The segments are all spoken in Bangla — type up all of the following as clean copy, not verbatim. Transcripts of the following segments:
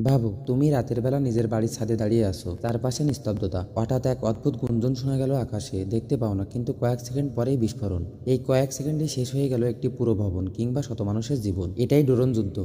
ভাবো, তুমি রাতের বেলা নিজের বাড়ির ছাদে দাঁড়িয়ে আছো, চারপাশে নিস্তব্ধতা। হঠাৎ এক অদ্ভুত গুঞ্জন শোনা গেল আকাশে। দেখতে পাও না, কিন্তু কয়েক সেকেন্ড পরেই বিস্ফোরণ। এই কয়েক সেকেন্ডে শেষ হয়ে গেল একটি পুরো ভবন কিংবা শত মানুষের জীবন। এটাই ড্রোন যুদ্ধ,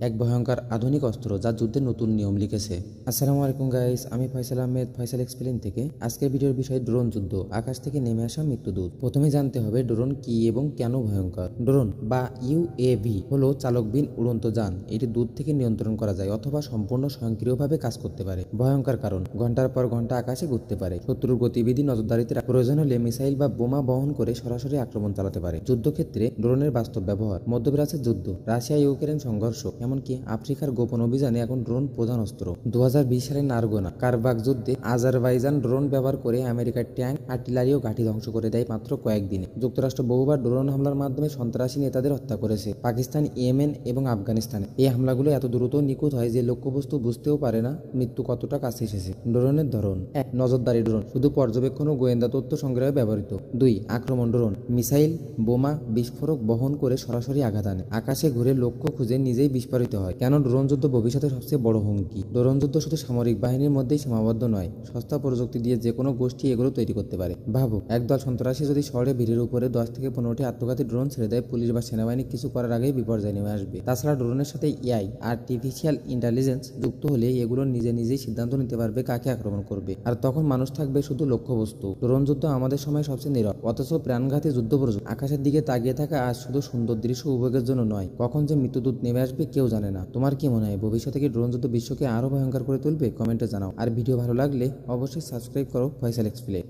এক ভয়ঙ্কর আধুনিক অস্ত্র যা যুদ্ধের নতুন নিয়ম লিখেছে। আসসালামু আলাইকুম গাইস, আমি ফয়সাল আহমেদ, ফয়সাল এক্সপ্লেইন থেকে। আজকের ভিডিওর বিষয় ড্রোন যুদ্ধ, আকাশ থেকে নেমে আসা মৃত্যুদূত। প্রথমে জানতে হবে ড্রোন কি এবং কেন ভয়ঙ্কর। ড্রোন বা ইউএভি হলো চালকবিহীন উড়ন্ত যান। এটি দূর থেকে নিয়ন্ত্রণ করা যায় অথবা সম্পূর্ণ স্বয়ংক্রিয়ভাবে কাজ করতে পারে। ভয়ঙ্কর কারণ, ঘন্টার পর ঘন্টা আকাশে ঘুরতে পারে, শত্রুর গতিবিধি নজরদারিতে প্রয়োজন হলে মিসাইল বা বোমা বহন করে সরাসরি আক্রমণ চালাতে পারে। যুদ্ধক্ষেত্রে ড্রোনের বাস্তব ব্যবহার, মধ্যপ্রাচ্যের যুদ্ধ, রাশিয়া ইউক্রেন সংঘর্ষ, এমনকি আফ্রিকার গোপন অভিযানে এখন ড্রোন প্রধান অস্ত্র। 2020 সালে নারগোনা কারবাক যুদ্ধে আজারবাইজান ড্রোন ব্যবহার করে আমেরিকার ট্যাঙ্ক, আর্টিলারি ও ঘাঁটি ধ্বংস করে দেয় মাত্র কয়েকদিনে। যুক্তরাষ্ট্র বহুবার ড্রোন হামলার মাধ্যমে সন্ত্রাসী নেতাদের হত্যা করেছে। পাকিস্তান, ইয়েমেন এবং আফগানিস্তানে এই হামলাগুলো এত দ্রুত নিখুঁত হয় যে লক্ষ্যবস্তু বুঝতেও পারে না মৃত্যু কতটা কাছে এসেছে। ড্রোনের ধরন: 1. নজরদারি ড্রোন, শুধু পর্যবেক্ষণ ও গোয়েন্দা তথ্য সংগ্রহে ব্যবহৃত। 2. আক্রমণ ড্রোন, মিসাইল, বোমা, বিস্ফোরক বহন করে সরাসরি আঘাত আনে। আকাশে ঘুরে লক্ষ্য খুঁজে নিজেই বিস্ফোরিত হয়। কেন ড্রোন যুদ্ধ ভবিষ্যতের সবচেয়ে বড় হুমকি? ড্রোন যুদ্ধ শুধু সামরিক বাহিনীর মধ্যেই সীমাবদ্ধ নয়, সস্তা প্রযুক্তি দিয়ে যে কোনো গোষ্ঠী এগুলো তৈরি করতে পারে। ভাবো, একদল সন্ত্রাসী যদি শহরে ভিড়ের উপরে 10 থেকে 15টি আত্মঘাতী ড্রোন ছেড়ে দেয়, পুলিশ বা সেনাবাহিনী কিছু করার আগেই বিপর্যয় নেমে আসবে। তাছাড়া ড্রোনের সাথে এআই, আর্টিফিশিয়াল ইন্টেলিজেন্স যুক্ত হলে এগুলো নিজেই সিদ্ধান্ত নিতে পারবে কাকে আক্রমণ করবে, আর তখন মানুষ থাকবে শুধু লক্ষ্যবস্তু। ড্রোন যুদ্ধ আমাদের সময় সবচেয়ে নীরব অথচ প্রাণঘাতী যুদ্ধ প্রযুক্তি। আকাশের দিকে তাকিয়ে থাকা আজ শুধু সুন্দর দৃশ্য উপভোগের জন্য নয়, কখন যে মৃত্যুদূত নেমে আসবে কেউ জানে না। তোমার কি মনে হয়, ভবিষ্যতে কি ড্রোন যুদ্ধ বিশ্বকে আরো ভয়ঙ্কর করে তুলবে? কমেন্টে জানাও। আর ভিডিও ভালো লাগলে অবশ্যই সাবস্ক্রাইব করো ফয়সাল এক্সপ্লেইন।